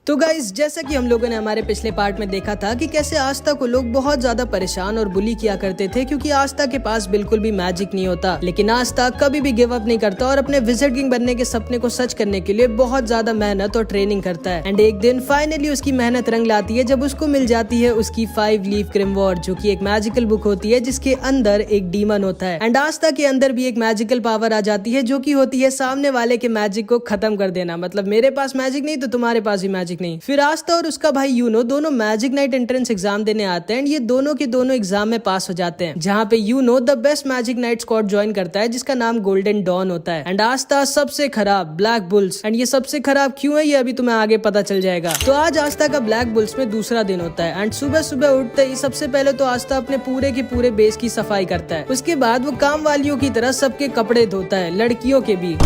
तो गाइस, जैसा कि हम लोगों ने हमारे पिछले पार्ट में देखा था कि कैसे आस्था को लोग बहुत ज्यादा परेशान और बुली किया करते थे क्योंकि आस्था के पास बिल्कुल भी मैजिक नहीं होता। लेकिन आस्था कभी भी गिव अप नहीं करता और अपने विज़र्ड किंग बनने के सपने को सच करने के लिए बहुत ज्यादा मेहनत और ट्रेनिंग करता है। एंड एक दिन फाइनली उसकी मेहनत रंग लाती है जब उसको मिल जाती है उसकी 5 लीफ ग्रिमवॉर्ड, जो की एक मैजिकल बुक होती है जिसके अंदर एक डीमन होता है। एंड आस्था के अंदर भी एक मैजिकल पावर आ जाती है जो की होती है सामने वाले के मैजिक को खत्म कर देना। मतलब मेरे पास मैजिक नहीं तो तुम्हारे पास भी मैजिक नहीं। फिर आस्था और उसका भाई यूनो दोनों मैजिक नाइट एंट्रेंस एग्जाम देने आते हैं। ये दोनों के दोनों एग्जाम में पास हो जाते हैं, जहाँ पे Yuno the best magic knight squad join करता है जिसका नाम गोल्डन डॉन होता है। एंड आस्था सबसे खराब ब्लैक बुल्स। एंड ये सबसे खराब क्यों है ये अभी तुम्हें आगे पता चल जाएगा। तो आज आस्था का ब्लैक बुल्स में दूसरा दिन होता है। एंड सुबह सुबह उठते ही सबसे पहले तो आस्था अपने पूरे के पूरे बेस की सफाई करता है। उसके बाद वो काम वालियों की तरह सबके कपड़े धोता है, लड़कियों के भी।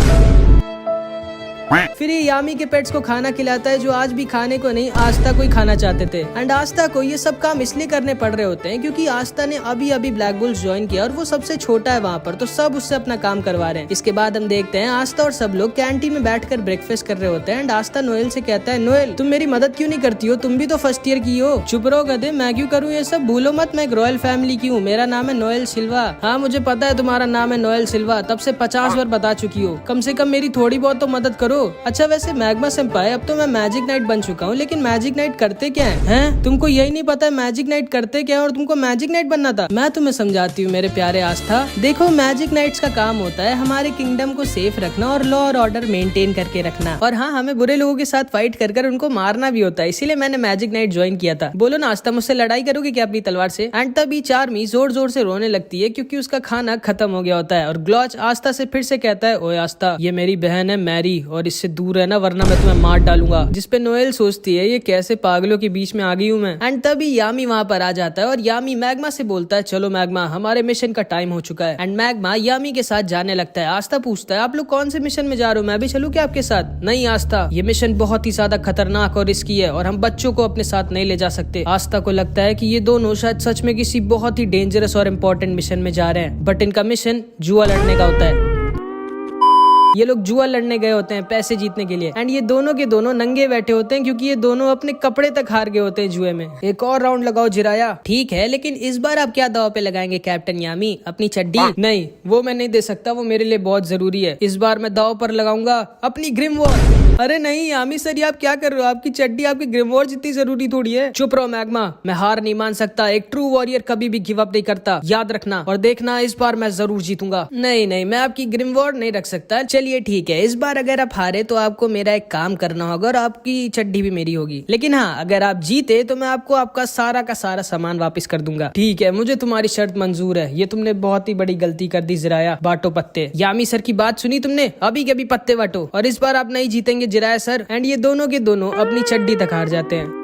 फिर ये यामी के पेट्स को खाना खिलाता है जो आज भी खाने को नहीं आस्था को ही खाना चाहते थे। एंड आस्था को ये सब काम इसलिए करने पड़ रहे होते हैं क्योंकि आस्था ने अभी अभी ब्लैक बुल्स ज्वाइन किया और वो सबसे छोटा है वहाँ पर, तो सब उससे अपना काम करवा रहे हैं। इसके बाद हम देखते हैं आस्था और सब लोग कैंटीन में बैठकर ब्रेकफास्ट कर रहे होते हैं। एंड आस्था नोएल से कहता है, नोएल तुम मेरी मदद क्यों नहीं करती हो, तुम भी तो फर्स्ट ईयर की हो। चुप रहो गधे, मैं क्यों करूँ ये सब, भूलो मत मैं एक रॉयल फैमिली की हूँ, मेरा नाम है नोएल सिल्वा। हाँ मुझे पता है तुम्हारा नाम है नोएल सिल्वा, तब से 50 बार बता चुकी हो, कम से कम मेरी थोड़ी बहुत तो मदद करो। अच्छा वैसे मैग्मा सेंपाई, अब तो मैं मैजिक नाइट बन चुका हूँ, लेकिन मैजिक नाइट करते क्या हैं? तुमको यही नहीं पता मैजिक नाइट करते क्या है और तुमको मैजिक नाइट बनना था। मैं तुम्हें समझाती हूँ मेरे प्यारे आस्था। देखो मैजिक नाइट्स का काम होता है हमारे किंगडम को सेफ रखना और लॉ और ऑर्डर मेंटेन करके रखना। और हाँ, हमें बुरे लोगों के साथ फाइट कर उनको मारना भी होता है, इसीलिए मैंने मैजिक नाइट ज्वाइन किया था। बोलो ना आस्था, मुझसे लड़ाई करोगे क्या अपनी तलवार से? एंड तभी चार्मी जोर जोर से रोने लगती है क्योंकि उसका खाना खत्म हो गया होता है। और ग्लॉच आस्था से फिर से कहता है, ओए आस्था ये मेरी बहन है मैरी और इससे दूर रहना वरना मैं तुम्हें मार डालूंगा। जिसपे नोएल सोचती है ये कैसे पागलों के बीच में आ गई हूँ मैं। एंड तभी यामी वहाँ पर आ जाता है और यामी मैग्मा से बोलता है, चलो मैग्मा हमारे मिशन का टाइम हो चुका है। एंड मैग्मा यामी के साथ जाने लगता है। आस्था पूछता है, आप लोग कौन से मिशन में जा रहे हो, मैं भी चलूं क्या आपके साथ? नहीं आस्था, ये मिशन बहुत ही ज्यादा खतरनाक और रिस्की है और हम बच्चों को अपने साथ नहीं ले जा सकते। आस्था को लगता है कि ये दोनों शायद सच में किसी बहुत ही डेंजरस और इम्पोर्टेंट मिशन में जा रहे हैं, बट इनका मिशन जुआ लड़ने का होता है। ये लोग जुआ लड़ने गए होते हैं पैसे जीतने के लिए। एंड ये दोनों के दोनों नंगे बैठे होते हैं क्योंकि ये दोनों अपने कपड़े तक हार गए होते हैं जुए में। एक और राउंड लगाओ जिराया। ठीक है, लेकिन इस बार आप क्या दाव पे लगाएंगे कैप्टन यामी? अपनी चड्डी? नहीं, वो मैं नहीं दे सकता, वो मेरे लिए बहुत जरूरी है। इस बार मैं दाव पर लगाऊंगा अपनी ग्रिमवॉर्ड। अरे नहीं यामी सर, आप क्या कर रहे हो? आपकी चड्डी आपकी ग्रिमवॉर्ड जितनी जरूरी थोड़ी है। चुप रहो मैग्मा, मैं हार नहीं मान सकता। एक ट्रू वॉरियर कभी भी गिव अप नहीं करता, याद रखना। और देखना इस बार मैं जरूर जीतूंगा। नहीं, मैं आपकी ग्रिमवॉर्ड नहीं रख सकता। चलिए ठीक है, इस बार अगर आप हारे तो आपको मेरा एक काम करना होगा और आपकी चड्डी भी मेरी होगी। लेकिन हाँ, अगर आप जीते तो मैं आपको आपका सारा का सारा सामान वापस कर दूंगा। ठीक है, मुझे तुम्हारी शर्त मंजूर है। ये तुमने बहुत ही बड़ी गलती कर दी जिराया। बांटो पत्ते। यामी सर की बात सुनी तुमने? अभी के अभी पत्ते बांटो और इस बार आप नहीं जीतेंगे जिराया सर। एंड ये दोनों के दोनों अपनी चड्डी तक हार जाते हैं।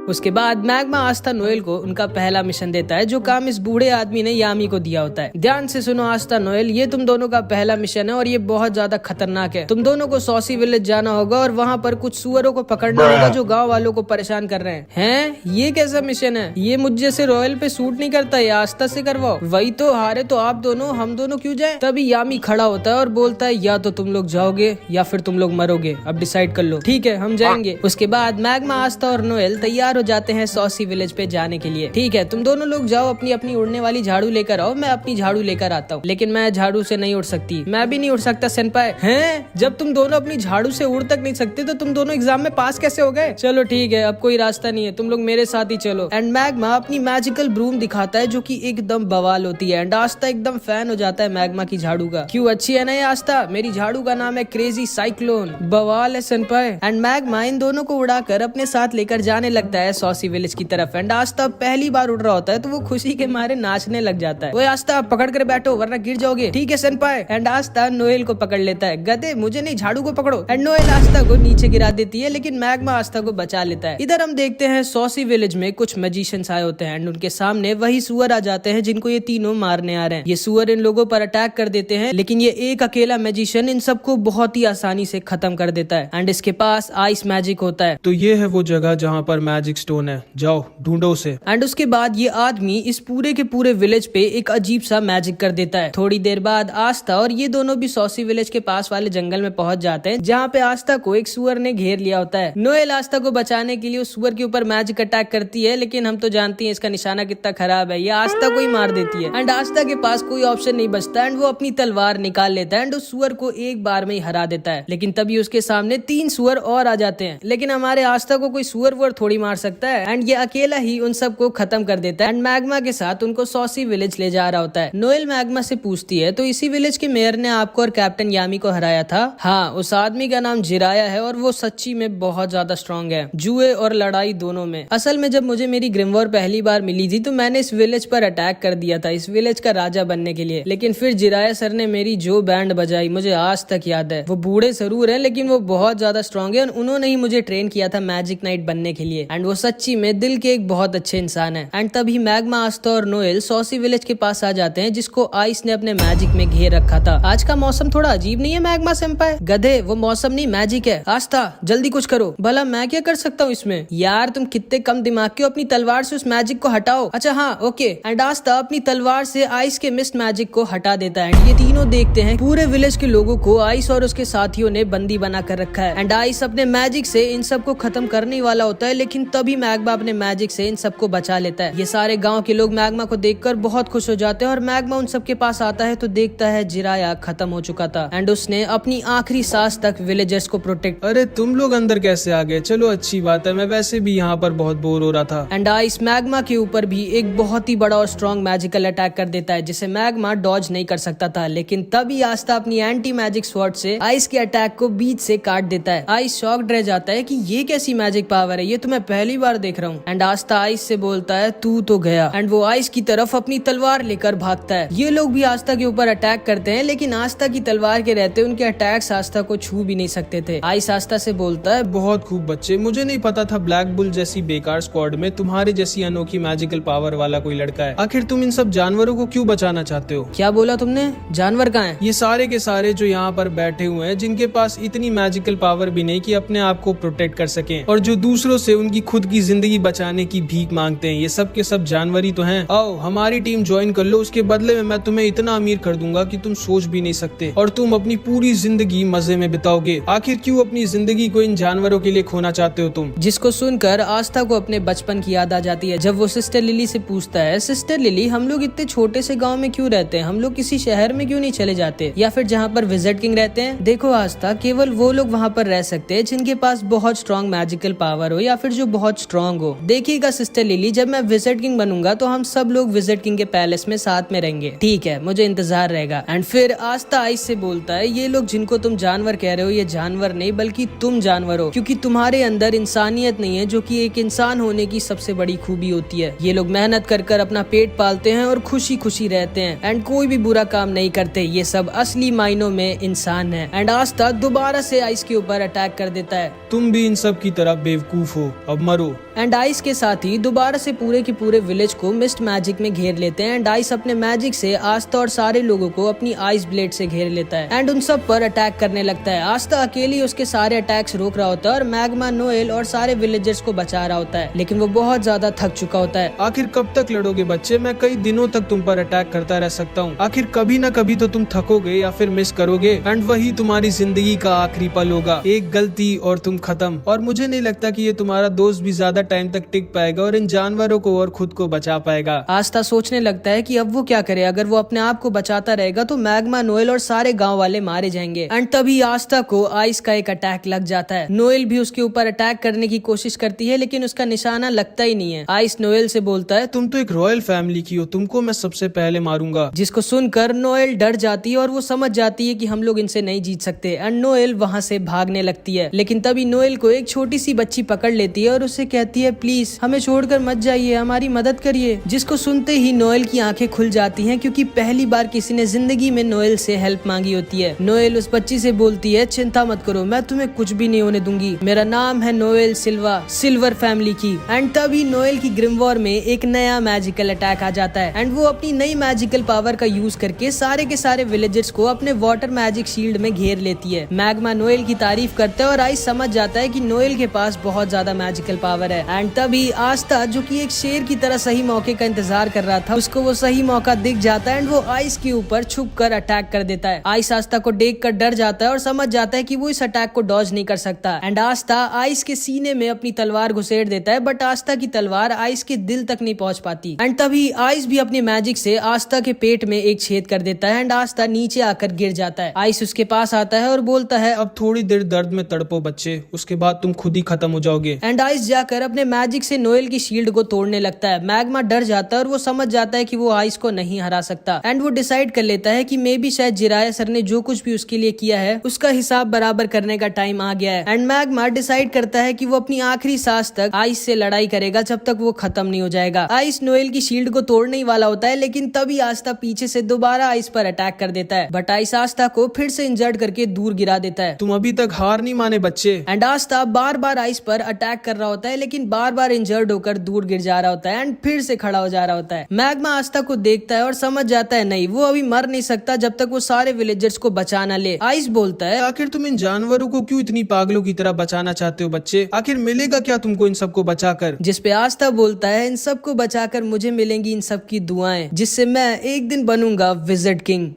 उसके बाद मैग्मा आस्था नोएल को उनका पहला मिशन देता है जो काम इस बूढ़े आदमी ने यामी को दिया होता है। ध्यान से सुनो आस्था नोएल, ये तुम दोनों का पहला मिशन है और ये बहुत ज्यादा खतरनाक है। तुम दोनों को सॉसी विलेज जाना होगा और वहाँ पर कुछ सुअरों को पकड़ना होगा जो गाँव वालों को परेशान कर रहे हैं। ये कैसा मिशन है? ये मुझ जैसे रॉयल पे सूट नहीं करता, ये आस्था से करवाओ। वही तो, हारे तो आप दोनों, हम दोनों क्यों जाए? तभी यामी खड़ा होता है और बोलता है, या तो तुम लोग जाओगे या फिर तुम लोग मरोगे, अब डिसाइड कर लो। ठीक है, हम जाएंगे। उसके बाद मैग्मा आस्था और नोएल तैयार हो जाते हैं सॉसी विलेज पे जाने के लिए। ठीक है, तुम दोनों लोग जाओ, अपनी अपनी उड़ने वाली झाड़ू लेकर आओ, मैं अपनी झाड़ू लेकर आता हूँ। लेकिन मैं झाड़ू से नहीं उड़ सकती। मैं भी नहीं उड़ सकता सेनपाई। हैं? जब तुम दोनों अपनी झाड़ू से उड़ तक नहीं सकते तो तुम दोनों एग्जाम में पास कैसे हो गए? चलो ठीक है, अब कोई रास्ता नहीं है, तुम लोग मेरे साथ ही चलो। एंड मैग्मा अपनी मैजिकल ब्रूम दिखाता है जो कि एकदम बवाल होती है। एंड आस्था एकदम फैन हो जाता है मैग्मा की झाड़ू का। क्यों, अच्छी है ना ये आस्था? मेरी झाड़ू का नाम है क्रेजी साइक्लोन। बवाल है सेनपाई। एंड मैग्मा इन दोनों को उड़ाकर अपने साथ लेकर जाने लगता है सॉसी विलेज की तरफ। एंड आस्था पहली बार उड़ रहा होता है तो वो खुशी के मारे नाचने लग जाता है। वो आस्था पकड़ कर बैठो वरना गिर जाओगे। ठीक है सेनपाई। एंड आस्था नोएल को पकड़ लेता है। गधे, मुझे नहीं, झाड़ू को पकड़ो। एंड नोएल आस्था को नीचे गिरा देती है लेकिन मैग्मा आस्था को बचा लेता है। इधर हम देखते हैं सॉसी विलेज में कुछ मैजिशियंस आए होते हैं एंड उनके सामने वही सुअर आ जाते हैं जिनको ये तीनों मारने आ रहे हैं। ये सुअर इन लोगों पर अटैक कर देते हैं लेकिन ये एक अकेला मैजिशियन इन सबको बहुत ही आसानी से खत्म कर देता है। एंड इसके पास आइस मैजिक होता है। तो ये है वो जगह जहाँ पर मैजिक मैजिक स्टोन है, जाओ ढूंढो उसे। एंड उसके बाद ये आदमी इस पूरे के पूरे विलेज पे एक अजीब सा मैजिक कर देता है। थोड़ी देर बाद आस्था और ये दोनों भी सॉसी विलेज के पास वाले जंगल में पहुंच जाते हैं, जहाँ पे आस्था को एक सुअर ने घेर लिया होता है। नोएल आस्था को बचाने के लिए उस सुअर के ऊपर मैजिक अटैक करती है, लेकिन हम तो जानती हैं इसका निशाना कितना खराब है, ये आस्था को ही मार देती है। एंड आस्था के पास कोई ऑप्शन नहीं बचता एंड वो अपनी तलवार निकाल लेता है एंड उस सुअर को एक बार में ही हरा देता है। लेकिन तभी उसके सामने 3 सुअर और आ जाते हैं, लेकिन हमारे आस्था को कोई सुअर वुअर थोड़ी मार सकता है एंड ये अकेला ही उन सबको खत्म कर देता है एंड मैग्मा के साथ उनको सॉसी विलेज ले जा रहा होता है। नोएल मैग्मा से पूछती है, तो इसी विलेज के मेयर ने आपको और कैप्टन यामी को हराया था? हाँ, उस आदमी का नाम जिराया है और वो सच्ची में बहुत ज्यादा स्ट्रॉन्ग है, जुए और लड़ाई दोनों में। असल में जब मुझे मेरी ग्रिमवॉर पहली बार मिली थी तो मैंने इस विलेज पर अटैक कर दिया था, इस विलेज का राजा बनने के लिए। लेकिन फिर जिराया सर ने मेरी जो बैंड बजाई मुझे आज तक याद है। वो बूढ़े जरूर है लेकिन वो बहुत ज्यादा स्ट्रॉन्ग है और उन्होंने ही मुझे ट्रेन किया था मैजिक नाइट बनने के लिए एंड वो सच्ची में दिल के एक बहुत अच्छे इंसान है। एंड तभी मैग्मा, आस्था और नोएल सॉसी विलेज के पास आ जाते हैं, जिसको आइस ने अपने मैजिक में घेर रखा था। आज का मौसम थोड़ा अजीब नहीं है मैग्मा सेंपाई? गधे, वो मौसम नहीं मैजिक है। आस्था जल्दी कुछ करो। भला मैं क्या कर सकता हूँ इसमें? यार तुम कितने कम दिमाग के हो, अपनी तलवार से उस मैजिक को हटाओ। अच्छा हाँ ओके। एंड आस्था अपनी तलवार से आइस के मिस्ट मैजिक को हटा देता है। ये तीनों देखते हैं पूरे विलेज के लोगों को आइस और उसके साथियों ने बंदी बना कर रखा है एंड आइस अपने मैजिक से इन सबको खत्म करने वाला होता है, लेकिन तभी मैग्मा अपने मैजिक से इन सबको बचा लेता है। ये सारे गांव के लोग मैग्मा को देखकर बहुत खुश हो जाते हैं और मैग्मा उन सबके पास आता है तो देखता है जिराया खत्म हो चुका था एंड उसने अपनी आखिरी सांस तक विलेजर्स को प्रोटेक्ट। अरे तुम लोग अंदर कैसे आ गए? चलो अच्छी बात है, मैं वैसे भी यहाँ पर बहुत बोर हो रहा था। एंड आइस मैग्मा के ऊपर भी एक बहुत ही बड़ा और स्ट्रॉन्ग मैजिकल अटैक कर देता है, जिसे मैग्मा डॉज नहीं कर सकता था। लेकिन तभी आस्था अपनी एंटी मैजिक स्वॉर्ड से आइस के अटैक को बीच से काट देता है। आइस शॉक्ड रह जाता है कि ये कैसी मैजिक पावर है, ये तो मैं पहली बार देख रहा हूँ। एंड आस्था आइस से बोलता है तू तो गया एंड वो आइस की तरफ अपनी तलवार लेकर भागता है। ये लोग भी आस्था के ऊपर अटैक करते हैं, लेकिन आस्था की तलवार के रहते उनके अटैक्स आस्था को छू भी नहीं सकते थे। आइस आस्था से बोलता है, बहुत खूब बच्चे, मुझे नहीं पता था ब्लैक बुल जैसी बेकार स्क्वाड में तुम्हारे जैसी अनोखी मैजिकल पावर वाला कोई लड़का है। आखिर तुम इन सब जानवरों को क्यों बचाना चाहते हो? क्या बोला तुमने? जानवर कहाँ हैं? ये सारे के सारे जो यहाँ पर बैठे हुए हैं, जिनके पास इतनी मैजिकल पावर भी नहीं कि अपने आप को प्रोटेक्ट कर सकें और जो दूसरों से उनकी खुद की जिंदगी बचाने की भीख मांगते हैं, ये सब के सब जानवर ही तो हैं। आओ हमारी टीम ज्वाइन कर लो, उसके बदले में मैं तुम्हें इतना अमीर कर दूंगा कि तुम सोच भी नहीं सकते और तुम अपनी पूरी जिंदगी मजे में बिताओगे। आखिर क्यों अपनी जिंदगी को इन जानवरों के लिए खोना चाहते हो तुम? जिसको सुनकर आस्था को अपने बचपन की याद आ जाती है, जब वो सिस्टर लिली से पूछता है, सिस्टर लिली हम लोग इतने छोटे से गाँव में क्यों रहते हैं, हम लोग किसी शहर में क्यों नहीं चले जाते या फिर जहाँ पर विजिट किंग रहते हैं? देखो आस्था, केवल वो लोग वहाँ पर रह सकते हैं जिनके पास बहुत स्ट्रॉन्ग मैजिकल पावर हो या फिर जो बहुत स्ट्रॉन्ग हो। देखिएगा सिस्टर लिली, जब मैं विजिट किंग बनूंगा तो हम सब लोग विजिट किंग के पैलेस में साथ में रहेंगे, ठीक है? मुझे इंतजार रहेगा। एंड फिर आस्था आइस से बोलता है, ये लोग जिनको तुम जानवर कह रहे हो ये जानवर नहीं बल्कि तुम जानवर हो, क्योंकि तुम्हारे अंदर इंसानियत नहीं है, जो कि एक इंसान होने की सबसे बड़ी खूबी होती है। ये लोग मेहनत कर कर अपना पेट पालते हैं और खुशी खुशी रहते हैं एंड कोई भी बुरा काम नहीं करते। ये सब असली मायनों में इंसान है। एंड आस्था दोबारा से आइस के ऊपर अटैक कर देता है। तुम भी इन सब की तरह बेवकूफ हो, अब मरो। एंड आइस के साथ ही दोबारा से पूरे के पूरे विलेज को मिस्ट मैजिक में घेर लेते हैं एंड आइस अपने मैजिक से आस्था और सारे लोगों को अपनी आइस ब्लेड से घेर लेता है एंड उन सब पर अटैक करने लगता है। आस्था अकेली उसके सारे अटैक्स रोक रहा होता है और मैग्मा, नोएल और सारे विलेजर्स को बचा रहा होता है, लेकिन वो बहुत ज्यादा थक चुका होता है। आखिर कब तक लड़ोगे बच्चे? मैं कई दिनों तक तुम पर अटैक करता रह सकता हूँ। आखिर कभी न कभी तो तुम थकोगे या फिर मिस करोगे एंड वही तुम्हारी जिंदगी का आखिरी पल होगा। एक गलती और तुम खत्म। और मुझे नहीं लगता कि ये तुम्हारा दोस्त भी ज्यादा टाइम तक टिक पाएगा और इन जानवरों को और खुद को बचा पाएगा। आस्था सोचने लगता है कि अब वो क्या करे, अगर वो अपने आप को बचाता रहेगा तो मैग्मा, नोएल और सारे गांव वाले मारे जाएंगे। एंड तभी आस्था को आइस का एक अटैक लग जाता है। नोएल भी उसके ऊपर अटैक करने की कोशिश करती है, लेकिन उसका निशाना लगता ही नहीं है। आइस नोएल से बोलता है, तुम तो एक रॉयल फैमिली की हो, तुमको मैं सबसे पहले मारूंगा। जिसको सुनकर नोएल डर जाती है और वो समझ जाती है कि हम लोग इनसे नहीं जीत सकते एंड नोएल वहाँ से भागने लगती है। लेकिन तभी नोएल को एक छोटी सी बच्ची पकड़ लेती है और उससे कहती है, प्लीज हमें छोड़कर मत जाइए, हमारी मदद करिए। जिसको सुनते ही नोएल की आंखें खुल जाती हैं, क्योंकि पहली बार किसी ने जिंदगी में नोएल से हेल्प मांगी होती है। नोएल उस बच्ची से बोलती है, चिंता मत करो, मैं तुम्हें कुछ भी नहीं होने दूंगी, मेरा नाम है नोएल सिल्वा, सिल्वर फैमिली की। एंड तभी नोएल की ग्रिमवॉर में एक नया मैजिकल अटैक आ जाता है एंड वो अपनी नई मैजिकल पावर का यूज करके सारे के सारे विलेजर्स को अपने वाटर मैजिक शील्ड में घेर लेती है। मैग्मा नोएल की तारीफ करता है और आइस समझ जाता है कि नोएल के पास बहुत ज्यादा मैजिकल पावर है। एंड तभी आस्था जो कि एक शेर की तरह सही मौके का इंतजार कर रहा था, उसको वो सही मौका दिख जाता है एंड वो आइस के ऊपर छुप कर अटैक कर देता है। आइस आस्था को देख कर डर जाता है और समझ जाता है कि वो इस अटैक को डॉज नहीं कर सकता। एंड आस्था आइस के सीने में अपनी तलवार घुसेड़ देता है, बट आस्था की तलवार आइस के दिल तक नहीं पहुंच पाती। एंड तभी आइस भी अपनी मैजिक से आस्था के पेट में एक छेद कर देता है एंड आस्था नीचे आकर गिर जाता है। आइस उसके पास आता है और बोलता है, अब थोड़ी देर दर्द में तड़पो बच्चे, उसके बाद तुम खुद ही खत्म हो जाओगे। एंड आइस जाकर अपने मैजिक से नोएल की शील्ड को तोड़ने लगता है। मैग्मा डर जाता है और वो समझ जाता है कि वो आइस को नहीं हरा सकता। एंड वो डिसाइड कर लेता है कि मे बी शायद जिराया सर ने जो कुछ भी उसके लिए किया है उसका हिसाब बराबर करने का टाइम आ गया है। एंड मैग्मा डिसाइड करता है कि वो अपनी आखिरी सांस तक आइस से लड़ाई करेगा जब तक वो खत्म नहीं हो जाएगा। आइस नोएल की शील्ड को तोड़ने ही वाला होता है, लेकिन तभी आस्था पीछे से दोबारा आइस पर अटैक कर देता है, बट आइस आस्था को फिर से इंजर्ड करके दूर गिरा देता है। तुम अभी तक हार नहीं माने बच्चे। And Aastha bar bar ice पर अटैक कर रहा होता है, लेकिन बार बार इंजर्ड होकर दूर गिर जा रहा होता है एंड फिर से खड़ा हो जा रहा होता है। मैग्मा आस्था को देखता है और समझ जाता है नहीं, वो अभी मर नहीं सकता जब तक वो सारे विलेजर्स को बचा ना ले। आइस बोलता है, आखिर तुम इन जानवरों को क्यों इतनी पागलों की तरह बचाना चाहते हो बच्चे? आखिर मिलेगा क्या तुमको इन सबको बचाकर? जिस पे आस्था बोलता है, इन सबको बचाकर मुझे मिलेंगी इन सब की दुआएं, जिससे मैं एक दिन बनूंगा विजिट किंग।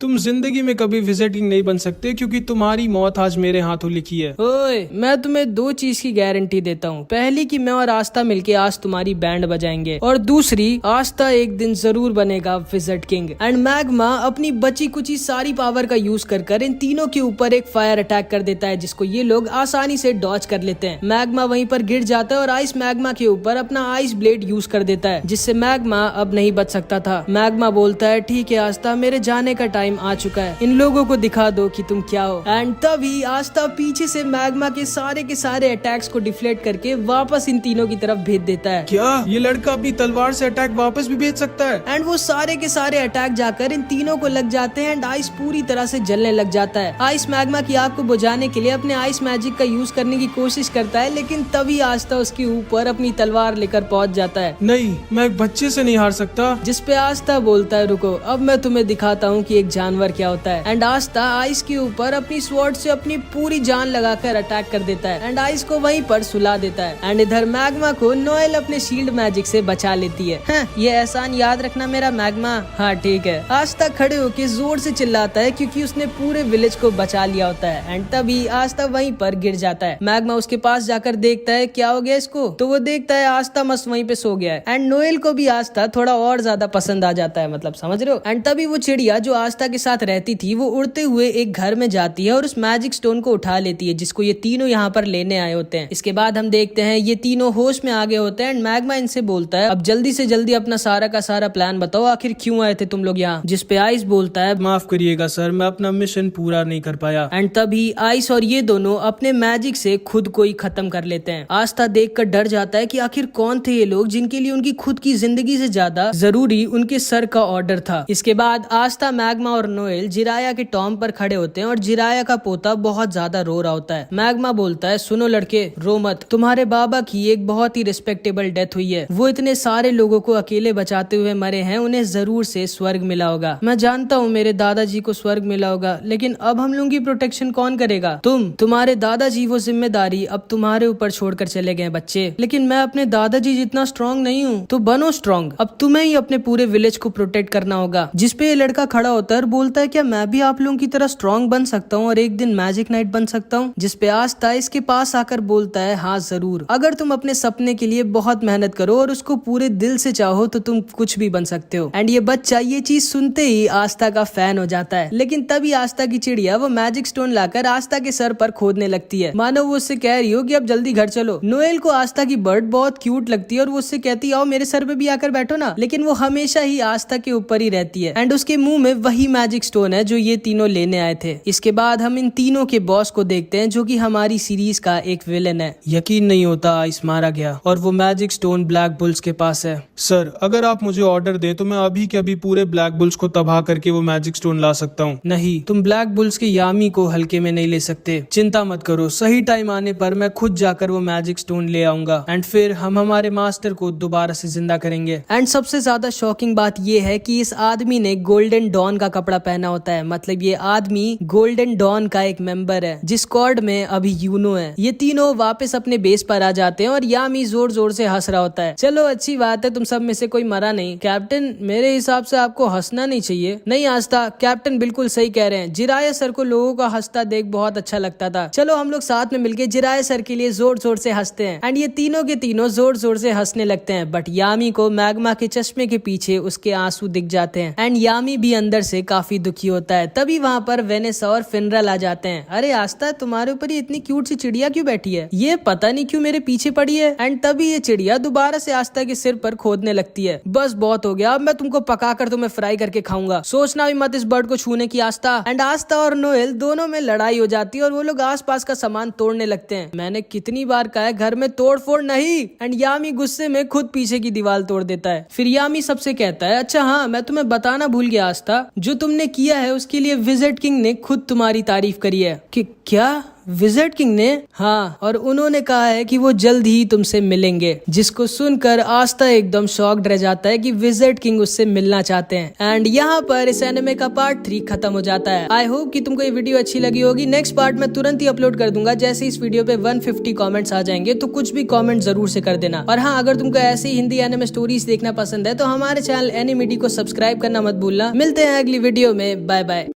तुम जिंदगी में कभी विजिट किंग नहीं बन सकते, क्योंकि तुम्हारी मौत आज मेरे हाथों लिखी है। ओए, मैं तुम्हें दो चीज की गारंटी देता हूँ। पहली कि मैं और आस्था मिलके आज तुम्हारी बैंड बजाएंगे, और दूसरी आस्था एक दिन जरूर बनेगा विजिट किंग। एंड मैग्मा अपनी बची कुची सारी पावर का यूज कर इन तीनों के ऊपर एक फायर अटैक कर देता है, जिसको ये लोग आसानी से डॉज कर लेते हैं। मैग्मा वहीं पर गिर जाता है और आइस मैग्मा के ऊपर अपना आइस ब्लेड यूज कर देता है, जिससे मैग्मा अब नहीं बच सकता था। मैग्मा बोलता है, ठीक है आस्था, मेरे जाने का टाइम आ चुका है, इन लोगों को दिखा दो कि तुम क्या हो। एंड तभी आस्था पीछे से मैग्मा के सारे अटैक्स को डिफ्लेक्ट करके वापस इन तीनों की तरफ भेज देता है। क्या ये लड़का अपनी तलवार से अटैक वापस भी भेज सकता है? एंड वो सारे के सारे अटैक जाकर इन तीनों को लग जाते हैं एंड आइस पूरी तरह से जलने लग जाता है। आइस मैग्मा की आग को बुझाने के लिए अपने आइस मैजिक का यूज करने की कोशिश करता है, लेकिन तभी आस्था उसके ऊपर अपनी तलवार लेकर पहुंच जाता है। नहीं, मैं एक बच्चे से नहीं हार सकता। जिस पे आस्था बोलता है, रुको अब मैं तुम्हें दिखाता हूँ कि एक जानवर क्या होता है। एंड आस्था आइस के ऊपर अपनी स्वॉर्ड से अपनी पूरी जान लगाकर अटैक कर देता है एंड आइस को वहीं पर सुला देता है। एंड इधर मैग्मा को नोएल अपने शील्ड मैजिक से बचा लेती है। ये एहसान याद रखना मेरा मैग्मा। हाँ ठीक है। आस्था खड़े होकर जोर से चिल्लाता है क्योंकि उसने पूरे विलेज को बचा लिया होता है। एंड तभी आस्था वहीं पर गिर जाता है। मैग्मा उसके पास जाकर देखता है क्या हो गया इसको, तो वो देखता है आस्था मस्त वहीं पे सो गया है। एंड नोएल को भी आस्था थोड़ा और ज्यादा पसंद आ जाता है, मतलब समझ रहे हो। एंड तभी वो चिड़िया जो आस्था के साथ रहती थी वो उड़ते हुए एक घर में जाती है और उस मैजिक स्टोन को उठा लेती है, जिसको ये तीनों यहाँ पर लेने आए होते हैं। इसके बाद हम देखते हैं ये तीनों होश में आ गए होते हैं एंड मैग्मा इनसे बोलता है, अब जल्दी से जल्दी अपना सारा का सारा प्लान बताओ, आखिर क्यों आए थे तुम लोग यहाँ। जिस पे आइस बोलता है, माफ करिएगा सर, मैं अपना मिशन पूरा नहीं कर पाया। एंड तभी आइस और ये दोनों अपने मैजिक से खुद को ही खत्म कर लेते हैं। आस्था देखकर डर जाता है कि आखिर कौन थे ये लोग जिनके लिए उनकी खुद की जिंदगी से ज्यादा जरूरी उनके सर का ऑर्डर था। इसके बाद आस्था, मैग्मा और नोएल जिराया के टॉम पर खड़े होते हैं और जिराया का पोता बहुत ज्यादा रो रहा होता है। मैग्मा बोलता है, सुनो लड़के, रो मत, तुम्हारे बाबा की एक बहुत ही रिस्पेक्टेबल डेथ हुई है। वो इतने सारे लोगों को अकेले बचाते हुए मरे हैं, उन्हें जरूर से स्वर्ग मिला होगा। मैं जानता हूँ मेरे दादाजी को स्वर्ग मिला होगा, लेकिन अब हम लोगों की प्रोटेक्शन कौन करेगा? तुम्हारे दादाजी वो जिम्मेदारी अब तुम्हारे ऊपर छोड़कर चले गए बच्चे। लेकिन मैं अपने दादाजी जितना स्ट्रॉन्ग नहीं हूँ, तो बनो स्ट्रॉन्ग। अब तुम्हें ही अपने पूरे विलेज को प्रोटेक्ट करना होगा। जिस पे ये लड़का खड़ा होता है और बोलता है, क्या मैं भी आप लोगों की तरह स्ट्रॉन्ग बन सकता हूँ और एक दिन मैजिक नाइट बन सकता हूँ? जिस पे आस्था इसके पास आकर बोलता है, हाँ जरूर, अगर तुम अपने सपने के लिए बहुत मेहनत करो और उसको पूरे दिल से चाहो तो तुम कुछ भी बन सकते हो। एंड ये बच्चा ये चीज सुनते ही आस्था का फैन हो जाता है। लेकिन तभी आस्था की चिड़िया वो मैजिक स्टोन लाकर आस्था के सर पर खोदने लगती है, मानो वो उससे कह रही हो कि अब जल्दी घर चलो। नोएल को आस्था की बर्ड बहुत क्यूट लगती है और वो उससे कहती है, आओ मेरे सर पे भी आकर बैठो ना। लेकिन वो हमेशा ही आस्था के ऊपर ही रहती है एंड उसके मुंह में वही मैजिक स्टोन है जो ये तीनों लेने आए थे। इसके बाद हम इन तीनों के बॉस को देखते हैं, जो कि हमारी सीरीज का एक विलेन है। यकीन नहीं होता आइस मारा गया और वो मैजिक स्टोन ब्लैक बुल्स के पास है। सर, अगर आप मुझे ऑर्डर दें तो मैं अभी के अभी पूरे ब्लैक बुल्स को तबाह करके वो मैजिक स्टोन ला सकता हूँ। नहीं, तुम ब्लैक बुल्स के यामी को हल्के में नहीं ले सकते। चिंता मत करो, सही टाइम आने पर मैं खुद जाकर वो मैजिक स्टोन ले आऊंगा एंड फिर हम हमारे मास्टर को दोबारा से जिंदा करेंगे। एंड सबसे ज्यादा शॉकिंग बात ये है कि इस आदमी ने गोल्डन डॉन का कपड़ा पहना होता है, मतलब ये आदमी गोल्डन डॉन का एक मेंबर है, जिस स्क्वाड में अभी यूनो है। ये तीनों वापस अपने बेस बेस पर आ जाते हैं और यामी जोर जोर से हंस रहा होता है। चलो अच्छी बात है, तुम सब में से कोई मरा नहीं। कैप्टन, मेरे हिसाब से आपको हंसना नहीं चाहिए। नहीं आस्था, कैप्टन बिल्कुल सही कह रहे हैं। जिराया सर को लोगों का हंसता देख बहुत अच्छा लगता था। चलो हम लोग साथ में मिलके जिराया सर के लिए जोर जोर से हंसते हैं। एंड ये तीनों के तीनों जोर जोर से हंसने लगते हैं। बट यामी को मैग्मा के चश्मे के पीछे उसके आंसू दिख जाते हैं एंड यामी भी अंदर से काफी दुखी होता है। तभी वहाँ पर वेनेसा और फिनरल आ जाते हैं। अरे आस्था, तुम्हारे ऊपर इतनी क्यूट सी चिड़िया क्यों बैठी है? ये पता नहीं क्यों मेरे पीछे पड़ी है। एंड तभी ये चिड़िया दोबारा से आस्था के सिर पर खोदने लगती है। बस बहुत हो गया, अब मैं तुमको पकाकर तुम्हें फ्राई करके खाऊंगा। सोचना भी मत इस बर्ड को छूने की आस्था। एंड आस्था और नोएल दोनों में लड़ाई हो जाती है और वो लोग आसपास का सामान तोड़ने लगते हैं। मैंने कितनी बार कहा है घर में तोड़ फोड़ नहीं। एंड यामी गुस्से में खुद पीछे की दीवार तोड़ देता है। फिर यामी सबसे कहता है, अच्छा हाँ, मैं तुम्हें बताना भूल गया आस्था, जो तुमने किया है उसके लिए विज़र्ड किंग ने खुद तुम्हारी तारीफ करी है। कि क्या? विज़र्ड किंग ने? हाँ, और उन्होंने कहा है कि वो जल्द ही तुमसे मिलेंगे। जिसको सुनकर आस्था एकदम शॉक्ड रह जाता है कि विज़र्ड किंग उससे मिलना चाहते हैं। एंड यहाँ पर इस एनिमे का पार्ट 3 खत्म हो जाता है। आई होप कि तुमको ये वीडियो अच्छी लगी होगी। नेक्स्ट पार्ट मैं तुरंत ही अपलोड कर दूंगा। जैसे इस वीडियो पे 150 कमेंट्स आ जाएंगे तो कुछ भी कमेंट जरूर से कर देना। और हाँ, अगर तुमको ऐसे ही हिंदी एनिमे स्टोरीज देखना पसंद है तो हमारे चैनल एनिमिडी को सब्सक्राइब करना मत भूलना। मिलते हैं अगली वीडियो में। Bye bye.